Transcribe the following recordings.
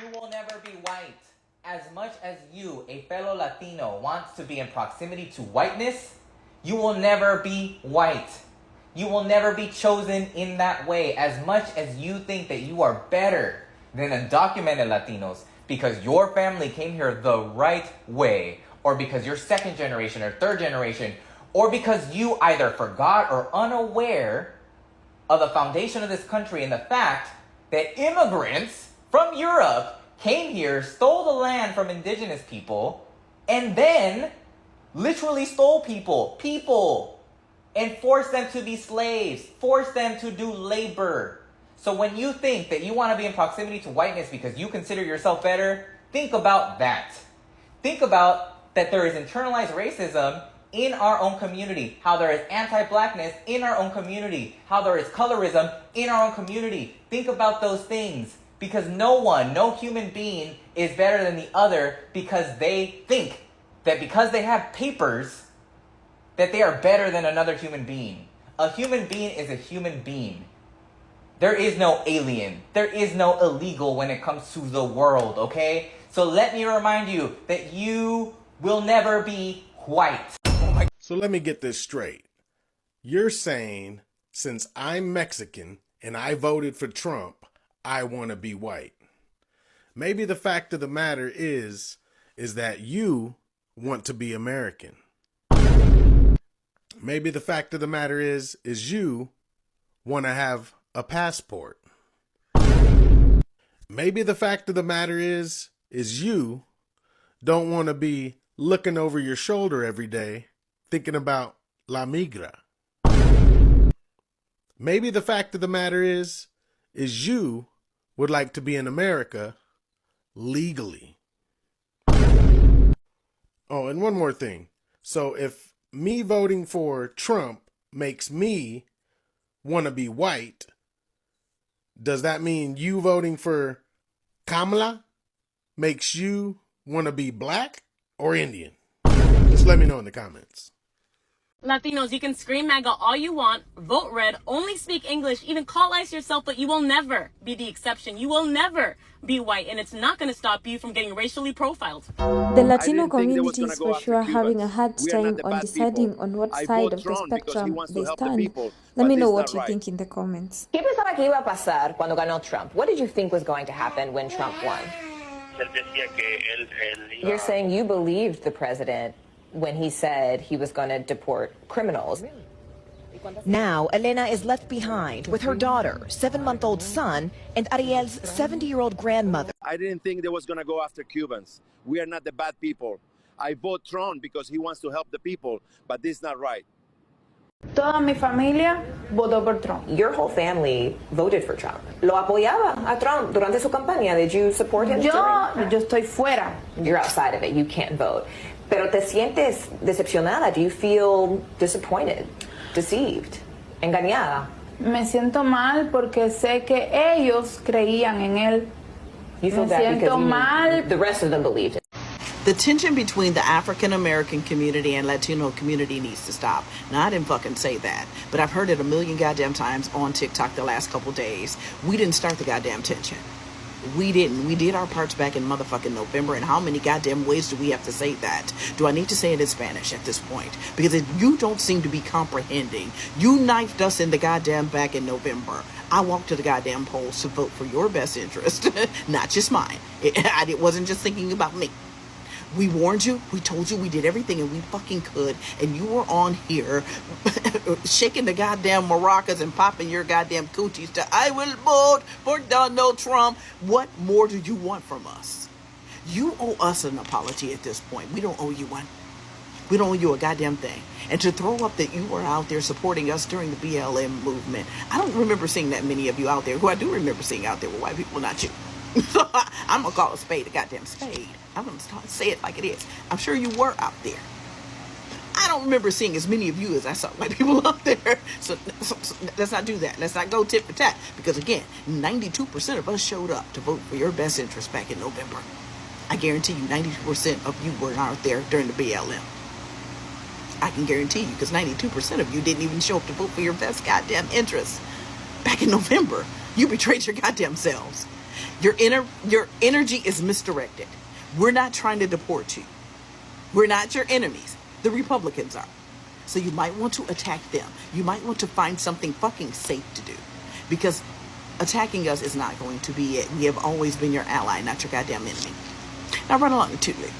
You will never be white. As much as you, a fellow Latino, wants to be in proximity to whiteness, you will never be white. You will never be chosen in that way. As much as you think that you are better than undocumented Latinos because your family came here the right way, or because you're second generation or third generation, or because you either forgot or unaware of the foundation of this country and the fact that immigrants from Europe came here, stole the land from indigenous people, and then literally stole people, and forced them to be slaves, forced them to do labor. So when you think that you want to be in proximity to whiteness because you consider yourself better, think about that. Think about that there is internalized racism in our own community, how there is anti-blackness in our own community, how there is colorism in our own community. Think about those things. Because no human being is better than the other because they think that because they have papers that they are better than another human being. A human being is a human being. There is no alien. There is no illegal when it comes to the world, okay? So let me remind you that you will never be white. So let me get this straight. You're saying since I'm Mexican and I voted for Trump, I want to be white. Maybe the fact of the matter is that you want to be American. Maybe the fact of the matter is you want to have a passport. Maybe the fact of the matter is you don't want to be looking over your shoulder every day thinking about La Migra. Maybe the fact of the matter is you would like to be in America legally. Oh, and one more thing. So if me voting for Trump makes me want to be white, does that mean you voting for Kamala makes you want to be black or Indian? Just let me know in the comments. Latinos, you can scream MAGA all you want, vote red, only speak English, even call ICE yourself, but you will never be the exception. You will never be white, and it's not going to stop you from getting racially profiled. The Latino community is for sure having a hard time on deciding on what side of the spectrum they stand. Let me know what you think in the comments. ¿Qué pensaba que iba a pasar cuando ganó Trump? What did you think was going to happen when Trump won? You're saying you believed the president when he said he was going to deport criminals. Now, Elena is left behind with her daughter, 7-month-old son, and Ariel's 70-year-old grandmother. I didn't think they was going to go after Cubans. We are not the bad people. I vote Trump because he wants to help the people, but this is not right. Toda mi familia votó por Trump. Your whole family voted for Trump. Lo apoyaba a Trump durante su campaña. Did you support him? Yo estoy fuera. You're outside of it. You can't vote. Pero te sientes decepcionada? Do you feel disappointed, deceived, engañada? Me siento mal porque sé que ellos creían en él. You feel bad because the rest of them believed it. The tension between the African American community and Latino community needs to stop. Now, I didn't fucking say that, but I've heard it a million goddamn times on TikTok the last couple days. We didn't start the goddamn tension. We didn't. We did our parts back in motherfucking November, and how many goddamn ways do we have to say that? Do I need to say it in Spanish at this point? Because if you don't seem to be comprehending, you knifed us in the goddamn back in November. I walked to the goddamn polls to vote for your best interest, not just mine. It wasn't just thinking about me. We warned you, we told you, we did everything and we fucking could, and you were on here shaking the goddamn maracas and popping your goddamn coochies to I will vote for Donald Trump. What more do you want from us? You owe us an apology at this point. We don't owe you one. We don't owe you a goddamn thing. And to throw up that you were out there supporting us during the BLM movement, I don't remember seeing that many of you out there. Who I do remember seeing out there were white people, not you. So I'm going to call a spade a goddamn spade. I'm going to say it like it is. I'm sure you were out there. I don't remember seeing as many of you as I saw white people out there. So let's not do that. Let's not go tit for tat. Because again, 92% of us showed up to vote for your best interest back in November. I guarantee you 92% of you were out there during the BLM. I can guarantee you because 92% of you didn't even show up to vote for your best goddamn interest back in November. You betrayed your goddamn selves. Your energy is misdirected. We're not trying to deport you. We're not your enemies. The Republicans are. So you might want to attack them. You might want to find something fucking safe to do, because attacking us is not going to be it. We have always been your ally, not your goddamn enemy. Now run along, Tootley.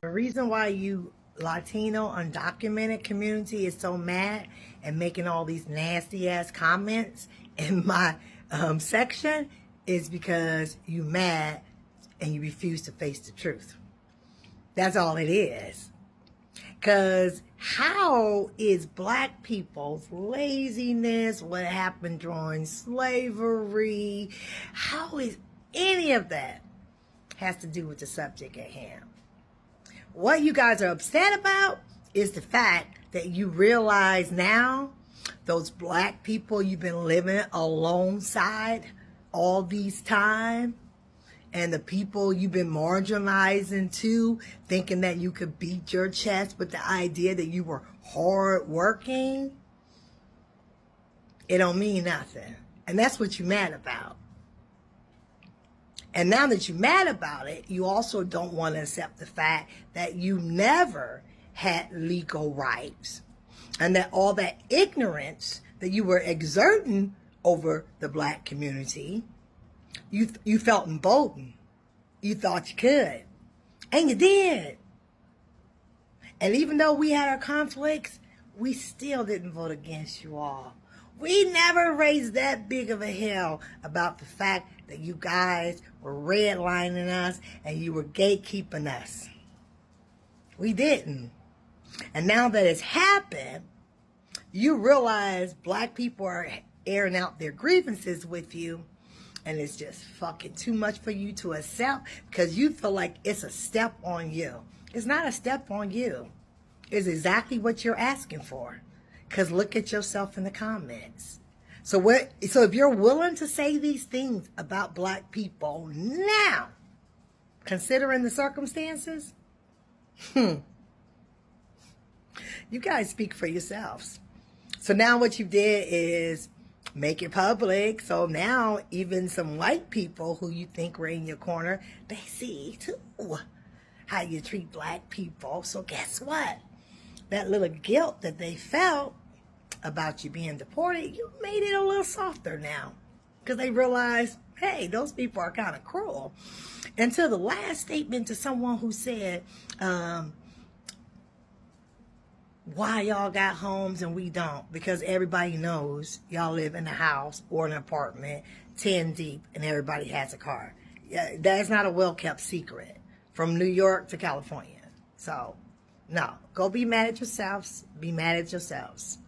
The reason why you Latino undocumented community is so mad and making all these nasty ass comments in my section is because you mad and you refuse to face the truth. That's all it is. Because how is black people's laziness, what happened during slavery, how is any of that has to do with the subject at hand? What you guys are upset about is the fact that you realize now those black people you've been living alongside all these time, and the people you've been marginalizing too, thinking that you could beat your chest with the idea that you were hard working, it don't mean nothing. And that's what you're mad about. And now that you're mad about it, you also don't want to accept the fact that you never had legal rights, and that all that ignorance that you were exerting over the black community, you felt emboldened. You thought you could. And you did. And even though we had our conflicts, we still didn't vote against you all. We never raised that big of a hell about the fact that you guys were redlining us and you were gatekeeping us. We didn't. And now that it's happened, you realize black people are airing out their grievances with you, and it's just fucking too much for you to accept because you feel like it's a step on you. It's not a step on you. It's exactly what you're asking for. Because look at yourself in the comments. So if you're willing to say these things about black people now, considering the circumstances, you guys speak for yourselves. So now what you did is make it public. So now even some white people who you think were in your corner, they see too how you treat black people. So guess what? That little guilt that they felt about you being deported, you made it a little softer now. Because they realized, hey, those people are kind of cruel. Until the last statement to someone who said, why y'all got homes and we don't? Because everybody knows y'all live in a house or an apartment 10 deep and everybody has a car. Yeah, that's not a well-kept secret from New York to California. So, no, go be mad at yourselves. Be mad at yourselves.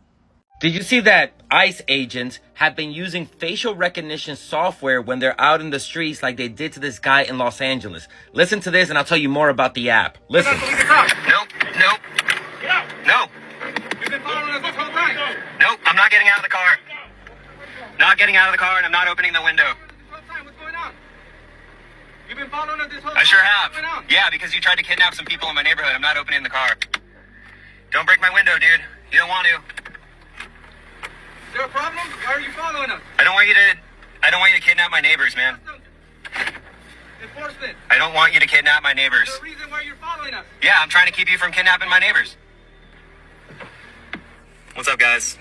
Did you see that ICE agents have been using facial recognition software when they're out in the streets like they did to this guy in Los Angeles? Listen to this and I'll tell you more about the app. Listen. Nope. Get out. No. You've been following us this whole time. Nope, I'm not getting out of the car. Not getting out of the car, and I'm not opening the window. What's going on? You've been following us this whole time. I sure have. Yeah, because you tried to kidnap some people in my neighborhood. I'm not opening the car. Don't break my window, dude. You don't want to. Is there a problem? Why are you following us? I don't want you to kidnap my neighbors, man. Enforcement. I don't want you to kidnap my neighbors. There's a reason why you're following us. Yeah, I'm trying to keep you from kidnapping my neighbors. What's up, guys?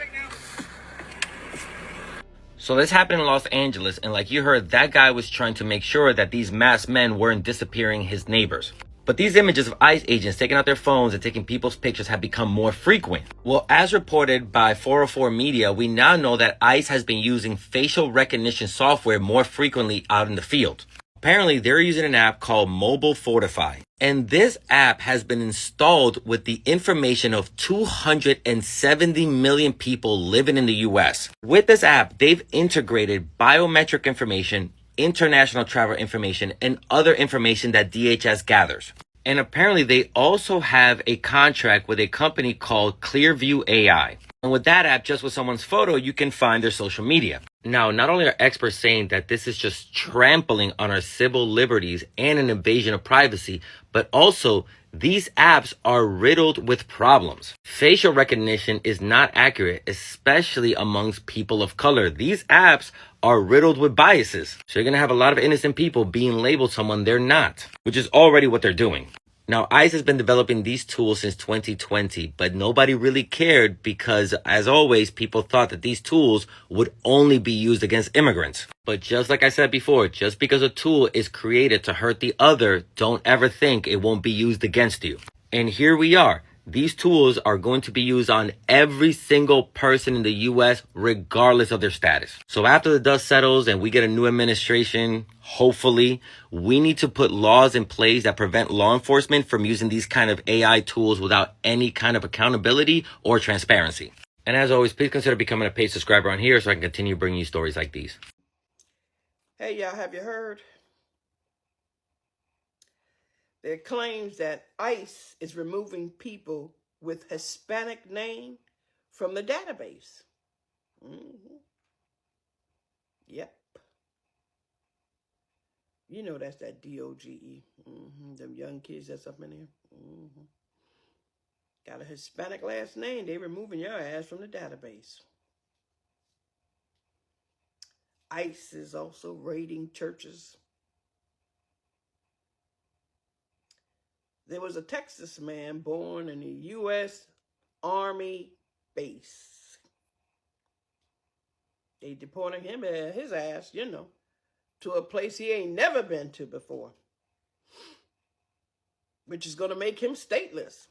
So this happened in Los Angeles, and like you heard, that guy was trying to make sure that these masked men weren't disappearing his neighbors. But these images of ICE agents taking out their phones and taking people's pictures have become more frequent. Well, as reported by 404 Media, we now know that ICE has been using facial recognition software more frequently out in the field. Apparently, they're using an app called Mobile Fortify. And this app has been installed with the information of 270 million people living in the US. With this app, they've integrated biometric information, international travel information, and other information that DHS gathers. And apparently, they also have a contract with a company called Clearview AI. And with that app, just with someone's photo, you can find their social media. Now, not only are experts saying that this is just trampling on our civil liberties and an invasion of privacy, but also these apps are riddled with problems. Facial recognition is not accurate, especially amongst people of color. These apps are riddled with biases. So you're going to have a lot of innocent people being labeled someone they're not, which is already what they're doing. Now, ICE has been developing these tools since 2020, but nobody really cared because, as always, people thought that these tools would only be used against immigrants. But just like I said before, just because a tool is created to hurt the other, don't ever think it won't be used against you. And here we are. These tools are going to be used on every single person in the U.S., regardless of their status. So after the dust settles and we get a new administration, hopefully, we need to put laws in place that prevent law enforcement from using these kind of AI tools without any kind of accountability or transparency. And as always, please consider becoming a paid subscriber on here so I can continue bringing you stories like these. Hey, y'all, have you heard? There are claims that ICE is removing people with Hispanic name from the database. Yep. You know that's that DOGE. Them young kids that's up in there. Got a Hispanic last name, they removing your ass from the database. ICE is also raiding churches. There was a Texas man born in a U.S. Army base. They deported him, his ass, to a place he ain't never been to before, which is going to make him stateless.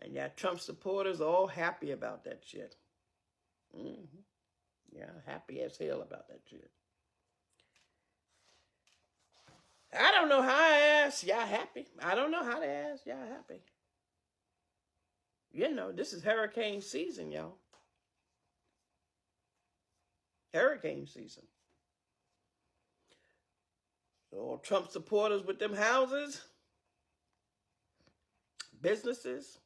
And yeah, Trump supporters are all happy about that shit. Yeah, happy as hell about that shit. I don't know how I ask y'all happy. I don't know how to ask y'all happy. This is hurricane season, y'all. Hurricane season. So all Trump supporters with them houses, businesses,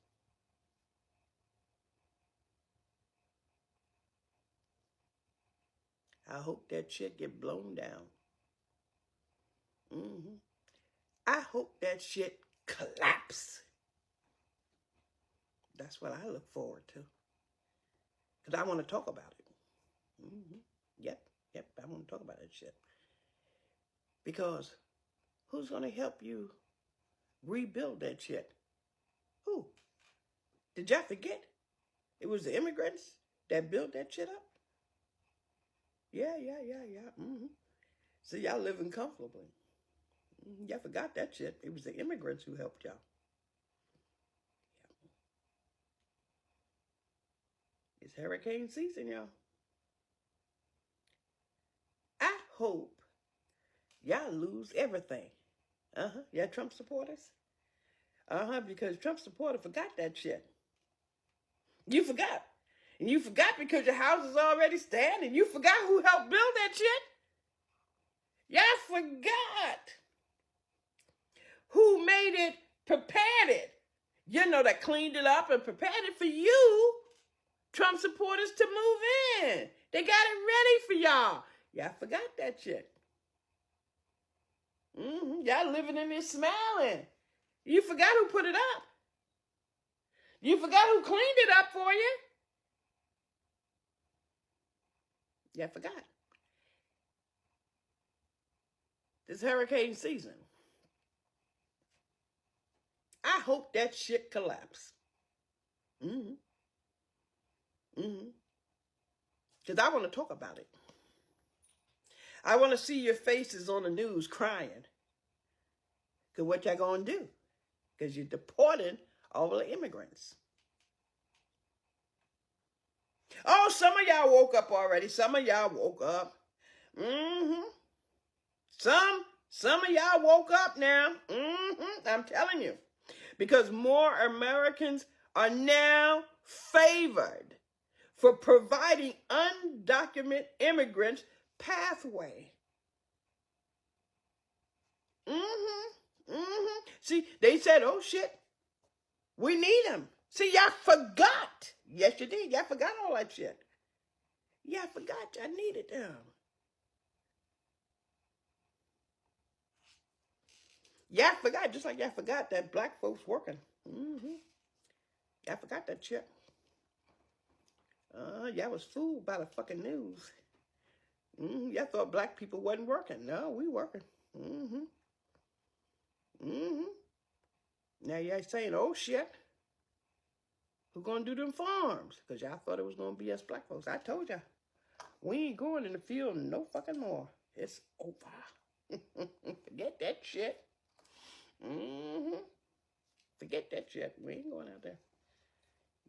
I hope that shit get blown down. I hope that shit collapse. That's what I look forward to. Because I want to talk about it. Yep, I want to talk about that shit. Because who's going to help you rebuild that shit? Who? Did y'all forget? It was the immigrants that built that shit up? Yeah. So y'all living comfortably. Y'all forgot that shit. It was the immigrants who helped y'all. It's hurricane season, y'all. I hope y'all lose everything. Yeah, Trump supporters. Because Trump supporters forgot that shit. You forgot. And you forgot because your house is already standing. You forgot who helped build that shit. Y'all forgot who made it, prepared it. That cleaned it up and prepared it for you, Trump supporters, to move in. They got it ready for y'all. Y'all forgot that shit. Y'all living in there smiling. You forgot who put it up. You forgot who cleaned it up for you. Y'all forgot. This hurricane season. I hope that shit collapse. Because I want to talk about it. I want to see your faces on the news crying. Because what y'all going to do? Because you're deporting all the immigrants. Oh, some of y'all woke up already. Some of y'all woke up. Some of y'all woke up now. I'm telling you. Because more Americans are now favored for providing undocumented immigrants pathway. See, they said, oh shit, we need them. See, y'all forgot. Yes, you did. Y'all forgot all that shit. Y'all forgot y'all needed them. Y'all forgot, just like y'all forgot that black folks working. Y'all forgot that shit. Y'all was fooled by the fucking news. Y'all thought black people wasn't working. No, we working. Now y'all saying, oh shit, who gonna do them farms? Because y'all thought it was gonna be us black folks. I told y'all, we ain't going in the field no fucking more. It's over. Forget that shit. Forget that shit. We ain't going out there.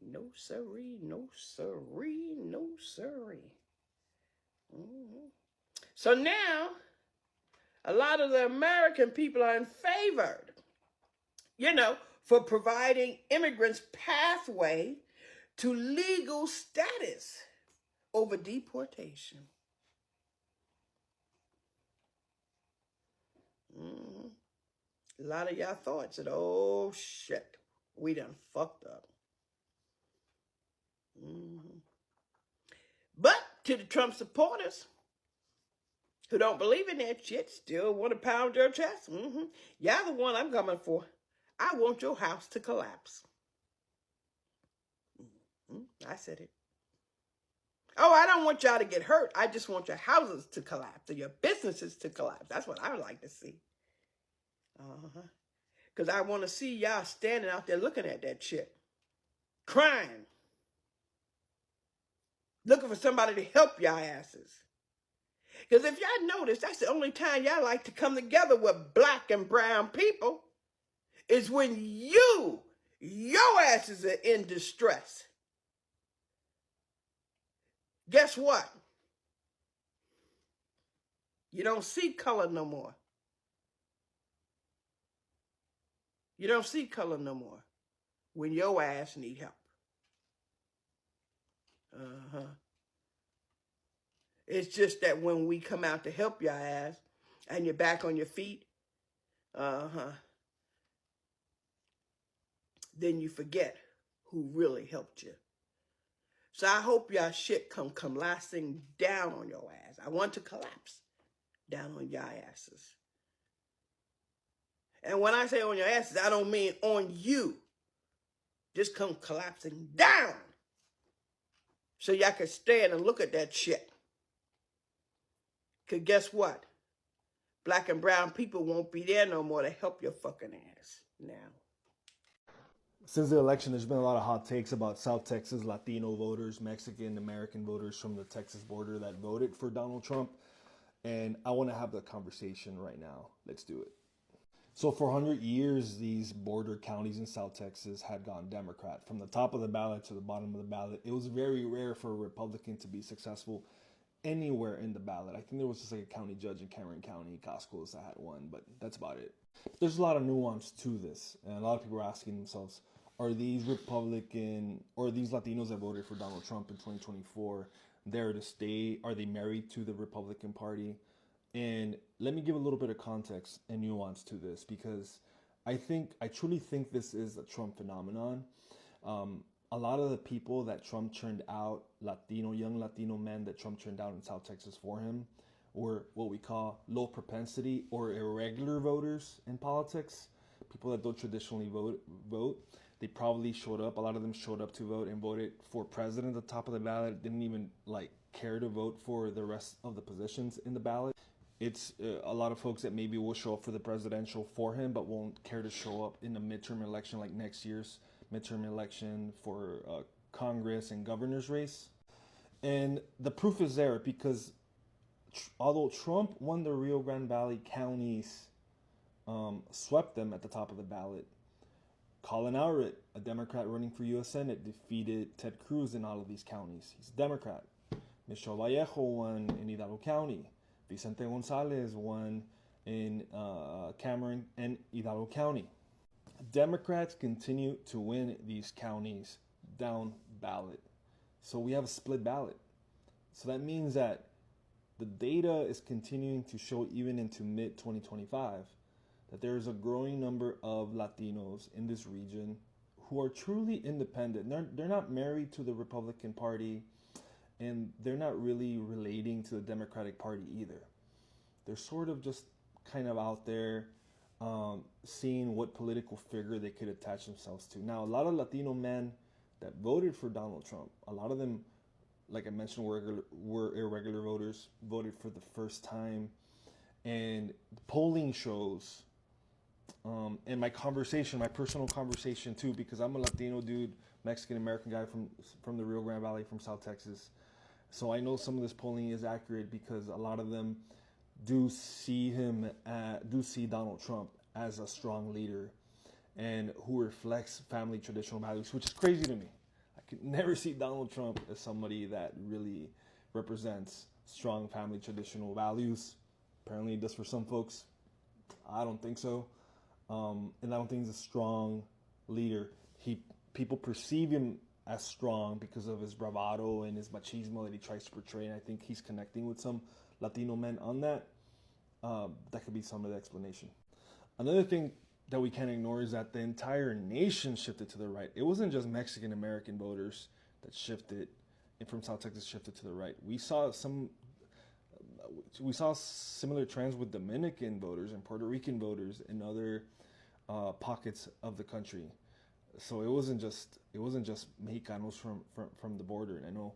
No siree, no siree, no siree. So now, a lot of the American people are in favor, for providing immigrants pathway to legal status over deportation. A lot of y'all thought, said, oh shit, we done fucked up. But to the Trump supporters who don't believe in that shit, still want to pound your chest, y'all the one I'm coming for. I want your house to collapse. I said it. Oh, I don't want y'all to get hurt. I just want your houses to collapse and your businesses to collapse. That's what I would like to see. Because I want to see y'all standing out there looking at that shit. Crying. Looking for somebody to help y'all asses. Because if y'all notice, that's the only time y'all like to come together with black and brown people is when your asses are in distress. Guess what? You don't see color no more. You don't see color no more when your ass need help. It's just that when we come out to help your ass and you're back on your feet, then you forget who really helped you. So I hope y'all shit come collapsing down on your ass. I want to collapse down on your asses. And when I say on your asses, I don't mean on you. Just come collapsing down. So y'all can stand and look at that shit. Because guess what? Black and brown people won't be there no more to help your fucking ass now. Since the election, there's been a lot of hot takes about South Texas Latino voters, Mexican American voters from the Texas border that voted for Donald Trump. And I want to have the conversation right now. Let's do it. So for 100 years, these border counties in South Texas had gone Democrat. From the top of the ballot to the bottom of the ballot, it was very rare for a Republican to be successful anywhere in the ballot. I think there was just like a county judge in Cameron County, Cosco's, that had one, but that's about it. There's a lot of nuance to this, and a lot of people are asking themselves, are these Republican or these Latinos that voted for Donald Trump in 2024 there to stay? Are they married to the Republican Party? And let me give a little bit of context and nuance to this, because I truly think this is a Trump phenomenon. A lot of the people that Trump turned out, young Latino men that Trump turned out in South Texas for him, were what we call low propensity or irregular voters in politics. People that don't traditionally vote. They probably showed up. A lot of them showed up to vote and voted for president at the top of the ballot. Didn't even care to vote for the rest of the positions in the ballot. It's a lot of folks that maybe will show up for the presidential for him, but won't care to show up in the midterm election, like next year's midterm election for Congress and governor's race. And the proof is there, because although Trump won the Rio Grande Valley counties, swept them at the top of the ballot, Colin Howard, a Democrat running for U.S. Senate, defeated Ted Cruz in all of these counties. He's a Democrat. Michelle Vallejo won in Hidalgo County. Vicente Gonzalez won in Cameron and Hidalgo County. Democrats continue to win these counties down ballot. So we have a split ballot. So that means that the data is continuing to show, even into mid-2025, that there is a growing number of Latinos in this region who are truly independent. They're not married to the Republican Party, and they're not really relating to the Democratic Party either. They're sort of just kind of out there seeing what political figure they could attach themselves to. Now, a lot of Latino men that voted for Donald Trump, a lot of them like I mentioned, were irregular voters, voted for the first time. And polling shows, and my personal conversation too, because I'm a Latino dude, Mexican American guy from the Rio Grande Valley, from South Texas. So I know some of this polling is accurate because a lot of them do see Donald Trump as a strong leader and who reflects family traditional values, which is crazy to me. I could never see Donald Trump as somebody that really represents strong family traditional values. Apparently it does for some folks. I don't think so. And I don't think he's a strong leader. People perceive him as strong because of his bravado and his machismo that he tries to portray, and I think he's connecting with some Latino men on that. That could be some of the explanation. Another thing that we can't ignore is that the entire nation shifted to the right. It wasn't just Mexican American voters that shifted, and from South Texas shifted to the right. We saw similar trends with Dominican voters and Puerto Rican voters in other pockets of the country. So it wasn't just Mexicanos from the border. And I know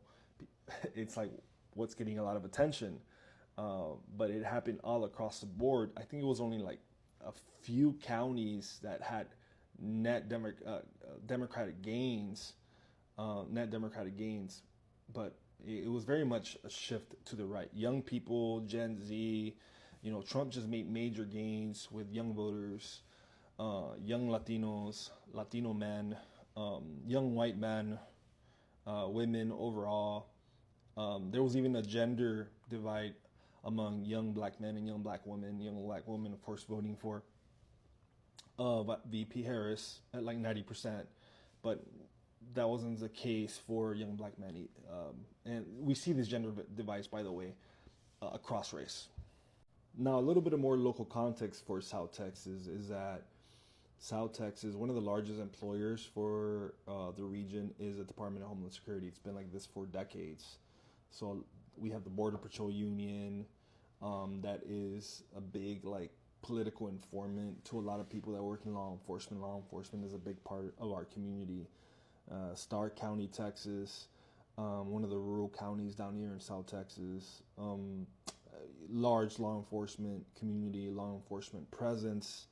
it's like what's getting a lot of attention, but it happened all across the board. I think it was only like a few counties that had net Democratic gains, but it was very much a shift to the right. Young people, Gen Z, Trump just made major gains with young voters, young Latinos, Latino men, young white men, women overall. There was even a gender divide among young black men and young black women. Young black women, of course, voting for VP Harris at like 90%, but that wasn't the case for young black men. And we see this gender divides, by the way, across race. Now, a little bit of more local context for South Texas is that South Texas, one of the largest employers for the region, is the Department of Homeland Security. It's been like this for decades. So we have the Border Patrol Union, that is a big like political informant to a lot of people that work in law enforcement. Law enforcement is a big part of our community. Stark County, Texas, one of the rural counties down here in South Texas. Large law enforcement community, law enforcement presence.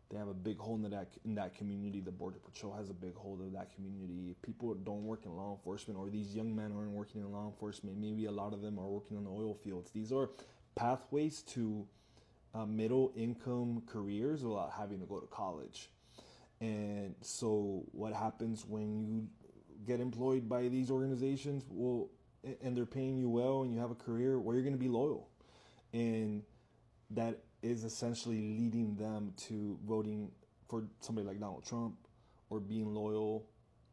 They have a big hold in that community. The Border Patrol has a big hold of that community. People don't work in law enforcement, or these young men aren't working in law enforcement. Maybe a lot of them are working in the oil fields. These are pathways to middle income careers without having to go to college. And so what happens when you get employed by these organizations? Well, and they're paying you well and you have a career where you're going to be loyal. And that is essentially leading them to voting for somebody like Donald Trump, or being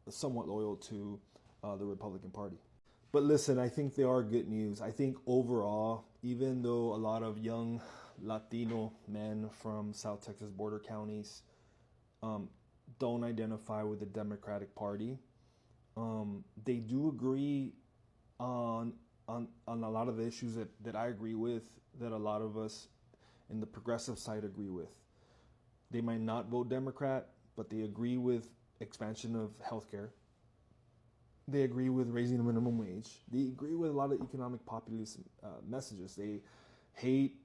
somewhat loyal to the Republican Party. But listen, I think there are good news. I think overall, even though a lot of young Latino men from South Texas border counties don't identify with the Democratic Party, they do agree on a lot of the issues that I agree with, that a lot of us in the progressive side agree with. They might not vote Democrat, but they agree with expansion of healthcare. They agree with raising the minimum wage. They agree with a lot of economic populist messages. They hate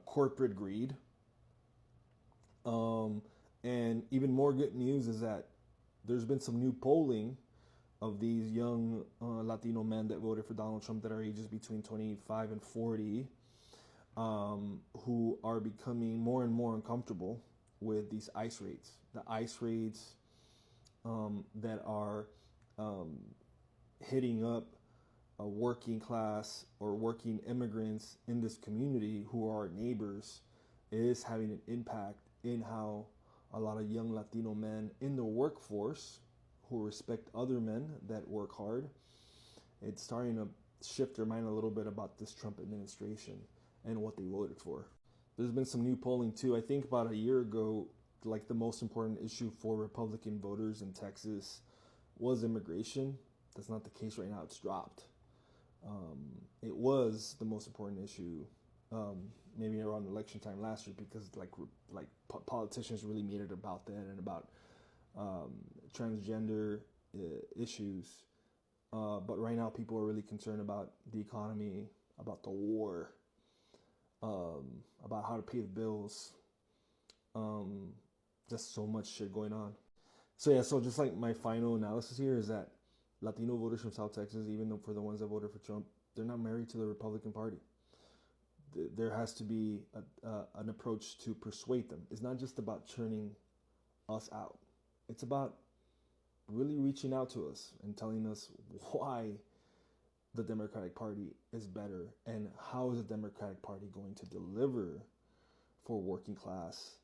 corporate greed. And even more good news is that there's been some new polling of these young Latino men that voted for Donald Trump that are ages between 25 and 40, who are becoming more and more uncomfortable with these ICE raids. The ICE raids that are hitting up a working class or working immigrants in this community who are our neighbors is having an impact in how a lot of young Latino men in the workforce who respect other men that work hard, it's starting to shift their mind a little bit about this Trump administration and what they voted for. There's been some new polling too. I think about a year ago, like the most important issue for Republican voters in Texas was immigration. That's not the case right now. It's dropped. It was the most important issue maybe around election time last year, because like politicians really made it about that and about transgender issues. But right now, people are really concerned about the economy, about the war, about how to pay the bills. Just so much shit going on. So yeah, so just like my final analysis here is that Latino voters from South Texas, even though for the ones that voted for Trump, they're not married to the Republican Party. There has to be an approach to persuade them. It's not just about churning us out. It's about really reaching out to us and telling us why the Democratic Party is better and how is the Democratic Party going to deliver for working class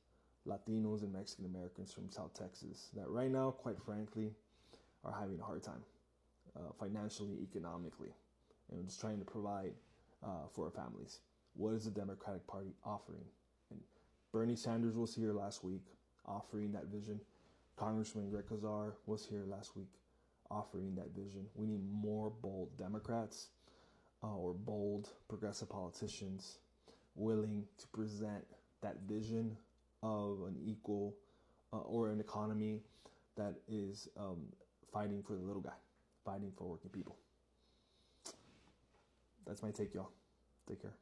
Latinos and Mexican Americans from South Texas that right now, quite frankly, are having a hard time financially, economically, and just trying to provide for our families. What is the Democratic Party offering? And Bernie Sanders was here last week offering that vision. Congressman Greg Casar was here last week offering that vision. We need more bold Democrats or bold progressive politicians willing to present that vision of an equal or an economy that is fighting for the little guy, fighting for working people. That's my take, y'all. Take care.